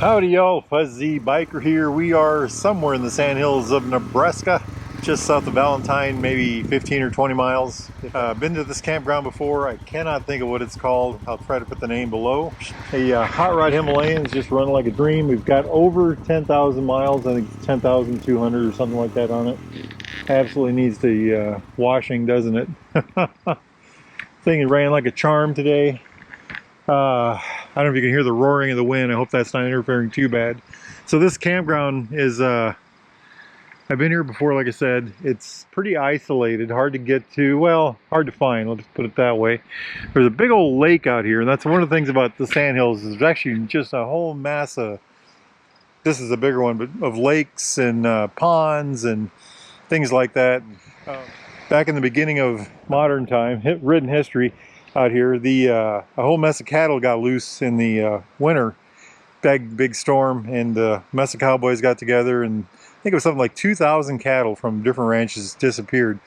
Howdy y'all, Fuzzy Biker here. We are somewhere in the Sandhills of Nebraska, just south of Valentine, maybe 15 or 20 miles. Been to this campground before. I cannot think of what it's called. I'll try to put the name below. A hot rod Himalayan is just running like a dream. We've got over 10,000 miles, I think it's 10,200 or something like that on it. Absolutely needs the washing, doesn't it? Thing ran like a charm today. I don't know if you can hear the roaring of the wind. I hope that's not interfering too bad. So this campground is, I've been here before, like I said. It's pretty isolated, hard to get to, well, hard to find, let's put it that way. There's a big old lake out here, and that's one of the things about the Sandhills, is there's actually just a whole mass of, this is a bigger one, but of lakes and ponds and things like that. Back in the beginning of modern time, written history, out here, a whole mess of cattle got loose in the winter, big storm, and a mess of cowboys got together, and I think it was something like 2,000 cattle from different ranches disappeared.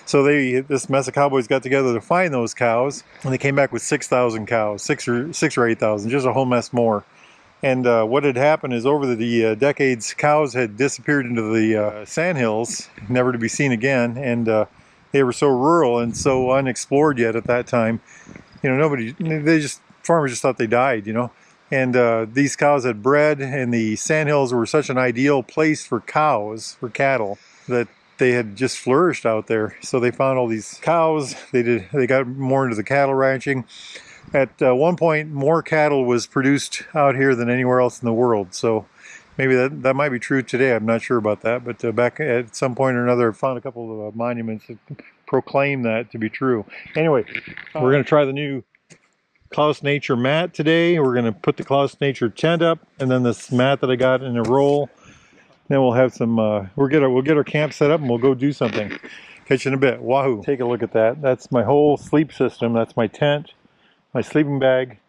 So this mess of cowboys got together to find those cows, and they came back with 6,000 cows, six or 8,000, just a whole mess more. And what had happened is over the decades, cows had disappeared into the sandhills, never to be seen again, and they were so rural and so unexplored yet at that time. You know, farmers just thought they died, you know. And these cows had bred, and the sandhills were such an ideal place for cows, for cattle, that they had just flourished out there. So they found all these cows. They got more into the cattle ranching. At one point, more cattle was produced out here than anywhere else in the world. So maybe that might be true today. I'm not sure about that, but back at some point or another, I found a couple of monuments that proclaim that to be true. Anyway, we're going to try the new Klaus Nature mat today. We're going to put the Klaus Nature tent up, and then this mat that I got in a roll. Then we'll have some. We'll get our camp set up, and we'll go do something. Catch you in a bit. Wahoo! Take a look at that. That's my whole sleep system. That's my tent, my sleeping bag,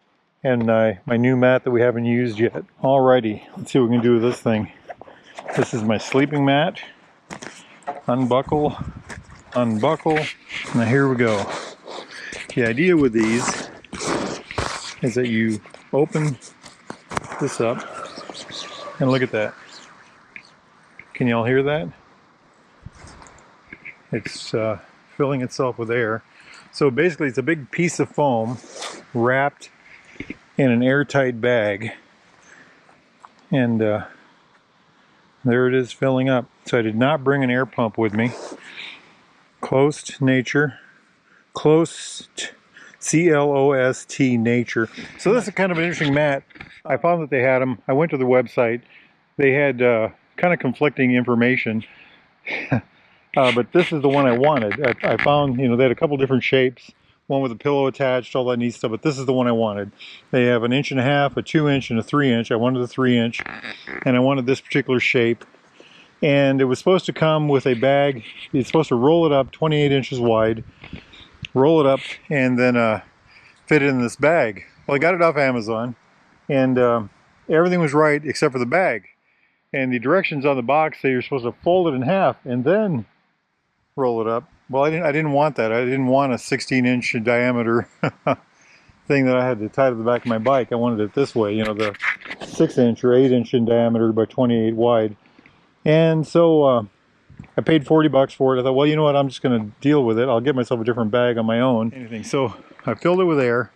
and my new mat that we haven't used yet. Alrighty, let's see what we can do with this thing. This is my sleeping mat. Unbuckle. Now here we go. The idea with these is that you open this up, and look at that. Can y'all hear that? It's filling itself with air. So basically it's a big piece of foam wrapped in an airtight bag, and there it is filling up. So I did not bring an air pump with me. Clost Nature, C-L-O-S-T Nature. So this is kind of an interesting mat. I found that they had them. I went to their website. They had kind of conflicting information, but this is the one I wanted. I found, you know, they had a couple different shapes. One with a pillow attached, all that neat stuff, but this is the one I wanted. They have an 1.5 inch, a 2 inch, and a 3 inch. I wanted the 3 inch, and I wanted this particular shape. And it was supposed to come with a bag. You're supposed to roll it up 28 inches wide, roll it up, and then fit it in this bag. Well, I got it off Amazon, and everything was right except for the bag. And the directions on the box say you're supposed to fold it in half and then roll it up. Well, I didn't want that. I didn't want a 16-inch diameter thing that I had to tie to the back of my bike. I wanted it this way, you know, the 6-inch or 8-inch in diameter by 28 wide. And so I paid $40 for it. I thought, well, you know what? I'm just going to deal with it. I'll get myself a different bag on my own. So I filled it with air.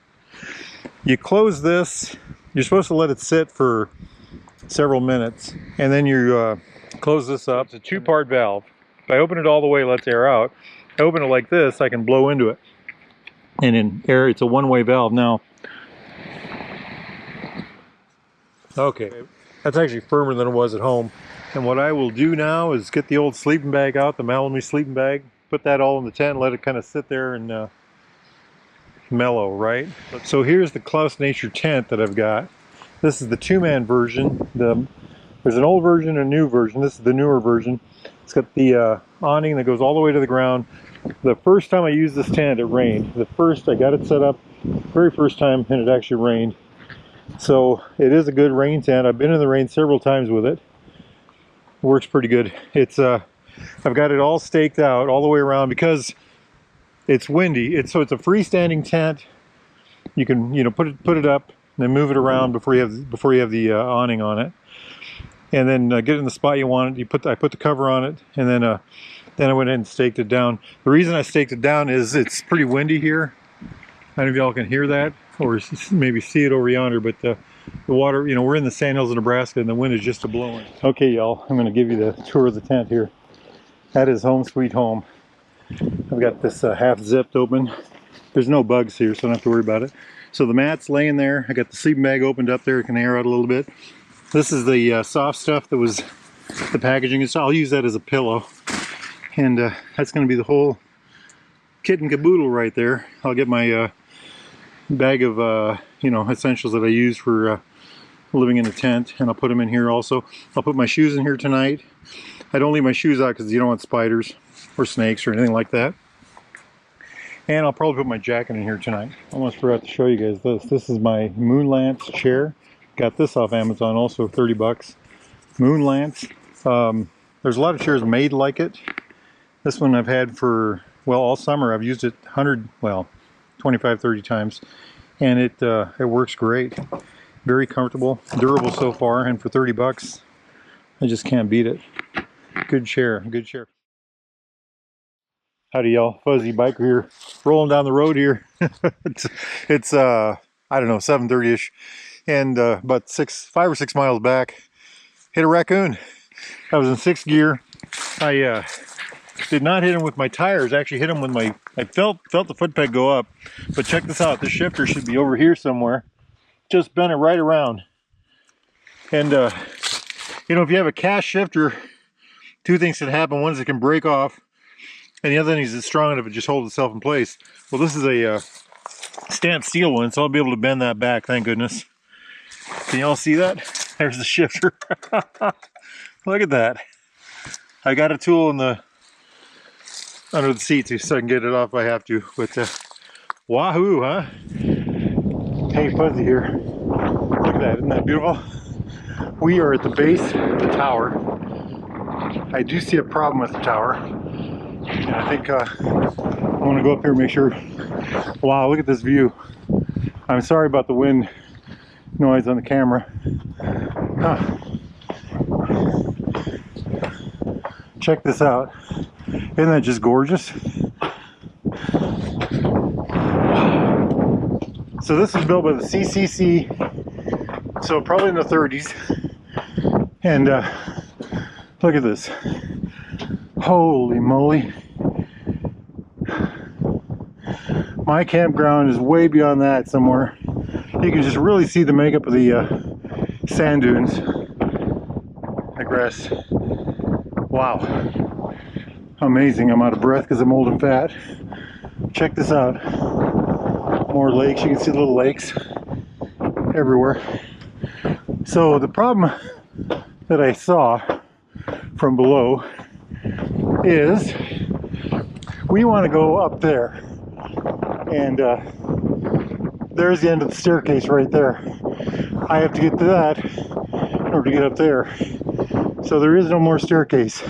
You close this. You're supposed to let it sit for several minutes, and then you close this up. It's a two-part valve. If I open it all the way, it lets air out. If I open it like this, I can blow into it. And in air, it's a one-way valve. Now, okay, that's actually firmer than it was at home. And what I will do now is get the old sleeping bag out, the Malamute sleeping bag, put that all in the tent, let it kind of sit there and mellow, right? So here's the Klaus Nature tent that I've got. This is the two-man version. There's an old version and a new version. This is the newer version. It's got the awning that goes all the way to the ground. The first time I used this tent, it rained. I got it set up, very first time, and it actually rained. So it is a good rain tent. I've been in the rain several times with it. Works pretty good. It's I've got it all staked out all the way around because it's windy. So it's a freestanding tent. You can, you know, put it up then move it around before you have the awning on it, and then get it in the spot you want it. I put the cover on it, and then I went in and staked it down. The reason I staked it down is it's pretty windy here. I don't know if y'all can hear that or maybe see it over yonder, but the water, you know, we're in the Sandhills of Nebraska and the wind is just a-blowing. Okay, y'all, I'm going to give you the tour of the tent here. That is home sweet home. I've got this half zipped open. There's no bugs here, so I don't have to worry about it. So the mat's laying there. I got the sleeping bag opened up there. It can air out a little bit. This is the soft stuff that was the packaging. So I'll use that as a pillow. And that's going to be the whole kit and caboodle right there. I'll get my bag of you know, essentials that I use for living in a tent, and I'll put them in here also. I'll put my shoes in here tonight. I don't leave my shoes out because you don't want spiders or snakes or anything like that. And I'll probably put my jacket in here tonight. I almost forgot to show you guys this. This is my Moon Lance chair. Got this off Amazon also, 30 bucks. Moon Lance. There's a lot of chairs made like it. This one I've had for, well, all summer. I've used it 25, 30 times. And it works great. Very comfortable, durable so far, and for 30 bucks, I just can't beat it. Good chair, good chair. Howdy y'all, Fuzzy Biker here, rolling down the road here. it's I don't know, 7:30ish, and about 5 or 6 miles back, hit a raccoon. I was in 6th gear. I did not hit him with my tires, actually hit him with my, I felt the foot peg go up, but check this out, the shifter should be over here somewhere. Just bent it right around. And you know, if you have a cast shifter, two things can happen. One is it can break off, and the other thing is it's strong enough it just holds itself in place. Well, this is a stamped steel one, so I'll be able to bend that back, thank goodness. Can y'all see that? There's the shifter. Look at that. I got a tool in the under the seat so I can get it off if I have to. But Wahoo, huh? Hey, Fuzzy here. Look at that, isn't that beautiful? We are at the base of the tower. I do see a problem with the tower. And I think I want to go up here and make sure. Wow, look at this view. I'm sorry about the wind noise on the camera. Huh. Check this out. Isn't that just gorgeous? So this was built by the CCC, so probably in the 30s. And look at this. Holy moly. My campground is way beyond that somewhere. You can just really see the makeup of the sand dunes. The grass. Wow. Amazing. I'm out of breath because I'm old and fat. Check this out. More lakes. You can see little lakes everywhere. So the problem that I saw from below is we want to go up there, and there's the end of the staircase right there. I have to get to that in order to get up there, so there is no more staircase.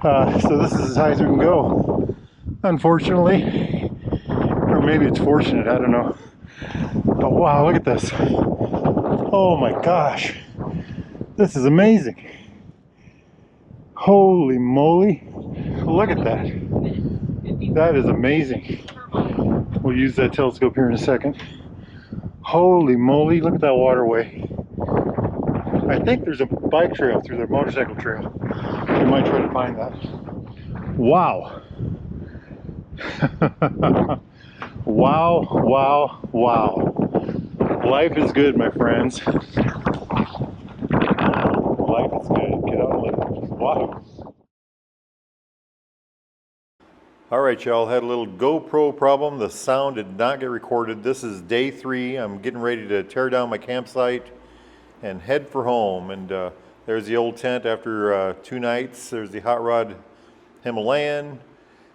So this is as high as we can go, unfortunately, or maybe it's fortunate, I don't know. But wow, look at this. Oh my gosh, this is amazing. Holy moly, look at that. That is amazing. We'll use that telescope here in a second. Holy moly, look at that waterway. I think there's a bike trail through there, motorcycle trail. We might try to find that. Wow. Wow, wow, wow. Life is good, my friends. Life is good. Get out and live. Wow. Alright y'all, had a little GoPro problem. The sound did not get recorded. This is day 3. I'm getting ready to tear down my campsite and head for home. And there's the old tent after 2 nights. There's the Hot Rod Himalayan.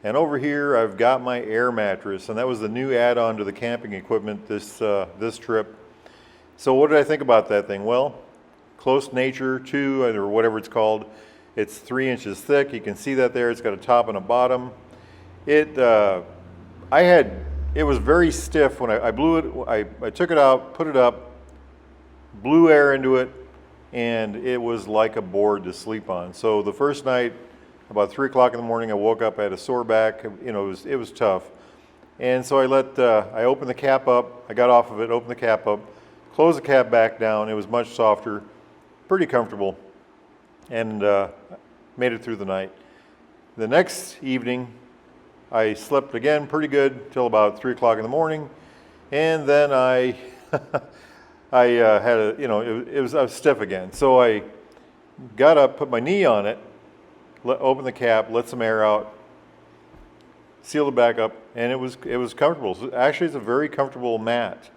And over here I've got my air mattress, and that was the new add-on to the camping equipment this trip. So what did I think about that thing? Well, Close Nature 2, or whatever it's called. It's 3 inches thick. You can see that there. It's got a top and a bottom. I had it was very stiff when I blew it. I took it out, put it up, blew air into it, and it was like a board to sleep on. So the first night, about 3 o'clock in the morning, I woke up, I had a sore back. You know, it was tough. And so I opened the cap up, I got off of it, opened the cap up, closed the cap back down. It was much softer, pretty comfortable, and made it through the night. The next evening, I slept again pretty good till about 3 o'clock in the morning, and then I had a, you know, I was stiff again. So I got up, put my knee on it, opened the cap, let some air out, sealed it back up, and it was comfortable. So actually, it's a very comfortable mat.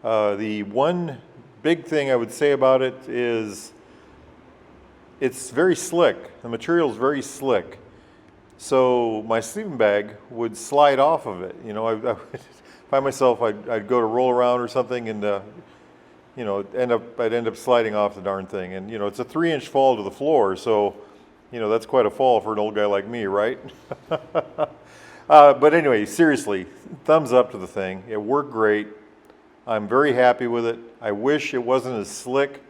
The one big thing I would say about it is it's very slick. The material is very slick. So my sleeping bag would slide off of it. You know, I would find myself, I'd go to roll around or something, and you know, I'd end up sliding off the darn thing. And you know, it's a 3-inch fall to the floor, so you know that's quite a fall for an old guy like me, right? But anyway, seriously, thumbs up to the thing. It worked great. I'm very happy with it. I wish it wasn't as slick.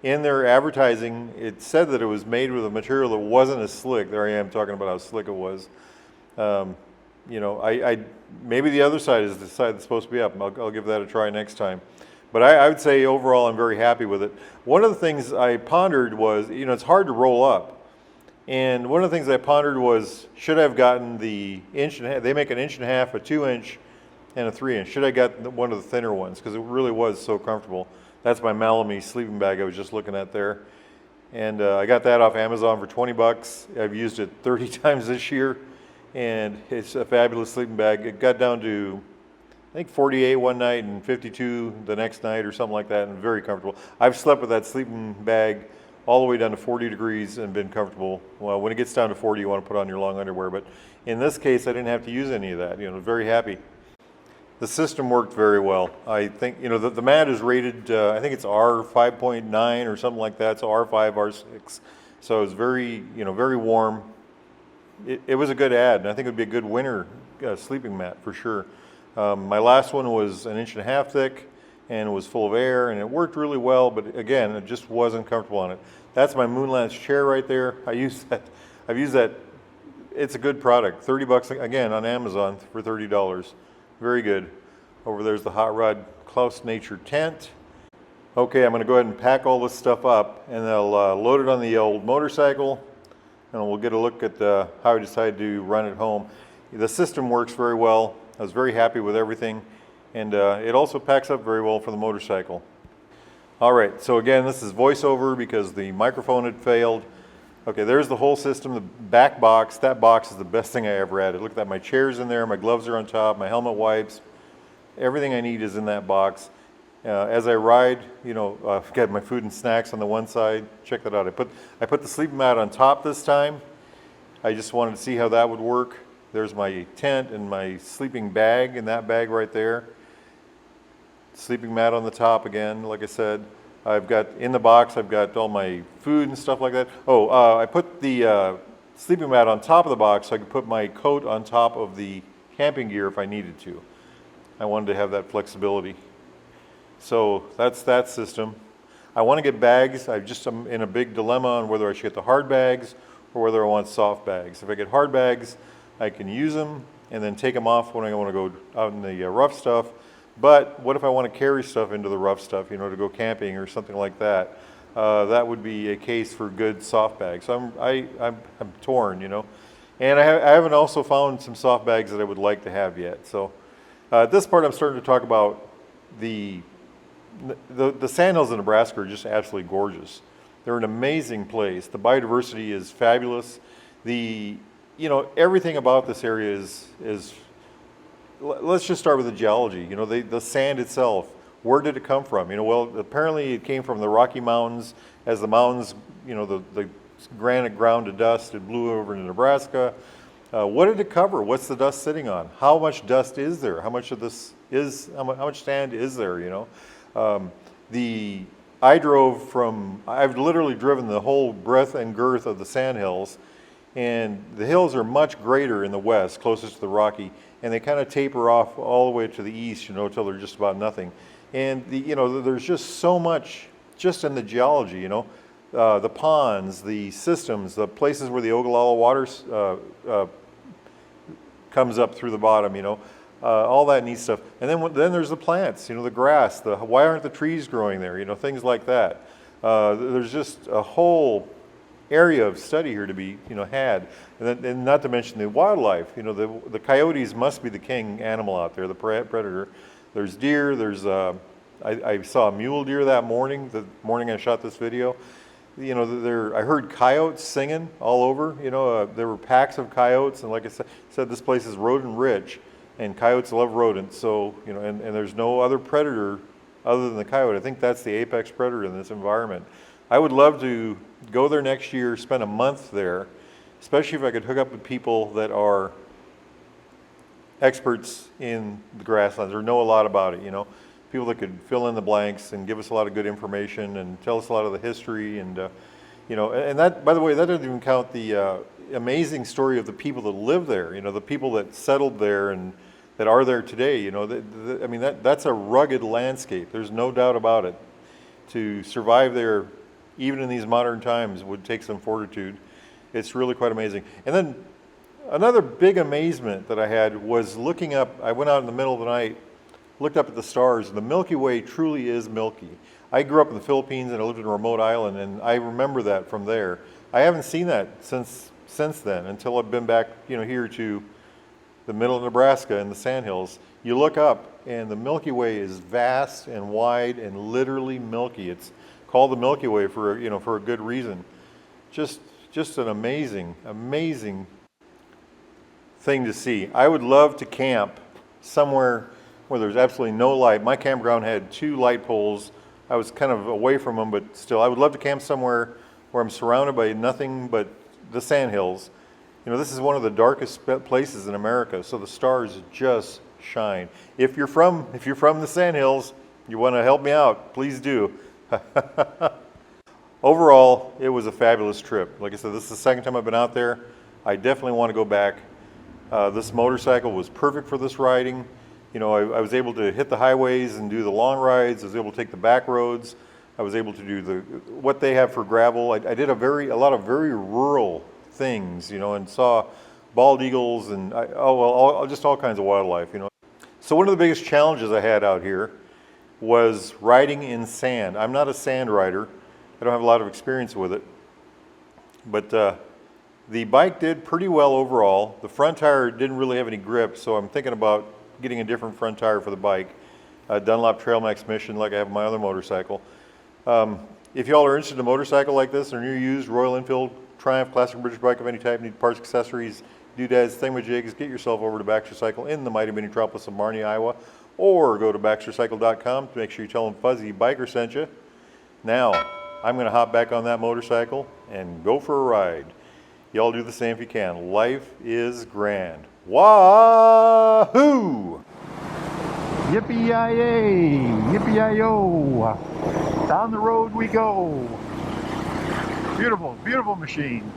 In their advertising, it said that it was made with a material that wasn't as slick. There I am talking about how slick it was. You know, I maybe the other side is the side that's supposed to be up. I'll give that a try next time. But I would say overall I'm very happy with it. One of the things I pondered was, you know, it's hard to roll up. And one of the things I pondered was, should I have gotten the 1.5 inch? They make an 1.5 inch, a 2-inch, and a 3-inch. Should I got one of the thinner ones? Because it really was so comfortable. That's my Malamy sleeping bag I was just looking at there. And I got that off Amazon for 20 bucks. I've used it 30 times this year. And it's a fabulous sleeping bag. It got down to, I think, 48 one night and 52 the next night or something like that, and very comfortable. I've slept with that sleeping bag all the way down to 40 degrees and been comfortable. Well, when it gets down to 40, you want to put on your long underwear. But in this case, I didn't have to use any of that. You know, very happy. The system worked very well. I think, you know, the mat is rated, I think it's R5.9 or something like that. So R5, R6. So it's very, you know, very warm. It was a good ad, and I think it would be a good winter sleeping mat for sure. My last one was 1.5 inches thick, and it was full of air, and it worked really well, but again, it just wasn't comfortable on it. That's my Moonlance chair right there. I've used that. It's a good product. 30 bucks again on Amazon for $30. Very good. Over there's the Hot Rod Klaus Nature tent. Okay, I'm going to go ahead and pack all this stuff up, and I'll load it on the old motorcycle, and we'll get a look at how I decided to run it home. The system works very well. I was very happy with everything. And it also packs up very well for the motorcycle. All right, so again, this is voiceover because the microphone had failed. Okay, there's the whole system, the back box. That box is the best thing I ever added. Look at that, my chair's in there, my gloves are on top, my helmet wipes. Everything I need is in that box. As I ride, you know, I've got my food and snacks on the one side. Check that out. I put the sleeping mat on top this time. I just wanted to see how that would work. There's my tent and my sleeping bag in that bag right there. Sleeping mat on the top again, like I said. I've got, in the box, I've got all my food and stuff like that. Oh, I put the sleeping mat on top of the box so I could put my coat on top of the camping gear if I needed to. I wanted to have that flexibility. So that's that system. I want to get bags. I'm in a big dilemma on whether I should get the hard bags or whether I want soft bags. If I get hard bags, I can use them and then take them off when I want to go out in the rough stuff. But what if I want to carry stuff into the rough stuff, you know, to go camping or something like that? That would be a case for good soft bags. So I'm torn, you know. And I haven't also found some soft bags that I would like to have yet. So at this part, I'm starting to talk about the Sandhills of Nebraska are just absolutely gorgeous. They're an amazing place. The biodiversity is fabulous. You know, everything about this area is. Let's just start with the geology. You know, the sand itself. Where did it come from? You know, well, apparently it came from the Rocky Mountains. As the mountains, you know, the granite ground to dust, it blew over to Nebraska. What did it cover? What's the dust sitting on? How much dust is there? How much of this is? How much sand is there? You know, I've literally driven the whole breadth and girth of the Sandhills. And the hills are much greater in the west, closest to the Rocky. and they kind of taper off all the way to the east, till they're just about nothing. And there's just so much just in the geology, the ponds, the systems, the places where the Ogallala waters comes up through the bottom, all that neat stuff. And then there's the plants, the grass, why aren't the trees growing there, things like that. There's just a whole area of study here to be, had. And not to mention the wildlife, the coyotes must be the king animal out there, the predator. There's deer, I saw a mule deer that morning, the morning I shot this video. I heard coyotes singing all over, there were packs of coyotes, and like I said, this place is rodent rich, and coyotes love rodents, so, and there's no other predator other than the coyote. I think that's the apex predator in this environment. I would love to go there next year, spend a month there, especially if I could hook up with people that are experts in the grasslands or know a lot about it, people that could fill in the blanks and give us a lot of good information and tell us a lot of the history, and and that, by the way, that doesn't even count the amazing story of the people that live there, the people that settled there and that are there today. I mean, that's a rugged landscape, there's no doubt about it. To survive there even in these modern times would take some fortitude. It's really quite amazing. And then another big amazement that I had was looking up. I went out in the middle of the night, looked up at the stars, and the Milky Way truly is milky. I grew up in the Philippines and I lived in a remote island, and I remember that from there. I haven't seen that since then, until I've been back, here to the middle of Nebraska in the Sandhills. You look up and the Milky Way is vast and wide and literally milky. It's called the Milky Way for a good reason. Just an amazing thing to see. I would love to camp somewhere where there's absolutely no light. My campground had 2 light poles. I was kind of away from them, but still, I would love to camp somewhere where I'm surrounded by nothing but the Sandhills. This is one of the darkest places in America, so the stars just shine. If you're from the Sandhills, you want to help me out, please do. Overall, it was a fabulous trip. Like I said, this is the second time I've been out there. I definitely want to go back. This motorcycle was perfect for this riding. I was able to hit the highways and do the long rides. I was able to take the back roads. I was able to do what they have for gravel. I did a lot of very rural things, and saw bald eagles and just all kinds of wildlife, So one of the biggest challenges I had out here was riding in sand. I'm not a sand rider. I don't have a lot of experience with it. But the bike did pretty well overall. The front tire didn't really have any grip, so I'm thinking about getting a different front tire for the bike. Dunlop Trail Max Mission, like I have my other motorcycle. If y'all are interested in a motorcycle like this, or new used Royal Enfield Triumph Classic British bike of any type, need parts, accessories, doodads, thingamajigs, get yourself over to Baxter Cycle in the mighty metropolis of Marnie, Iowa, or go to baxtercycle.com to make sure you tell them Fuzzy Biker sent you. Now, I'm going to hop back on that motorcycle and go for a ride. Y'all do the same if you can. Life is grand. Wahoo! Yippee-yi-yay! Yippee-yi-yo! Down the road we go. Beautiful, beautiful machine.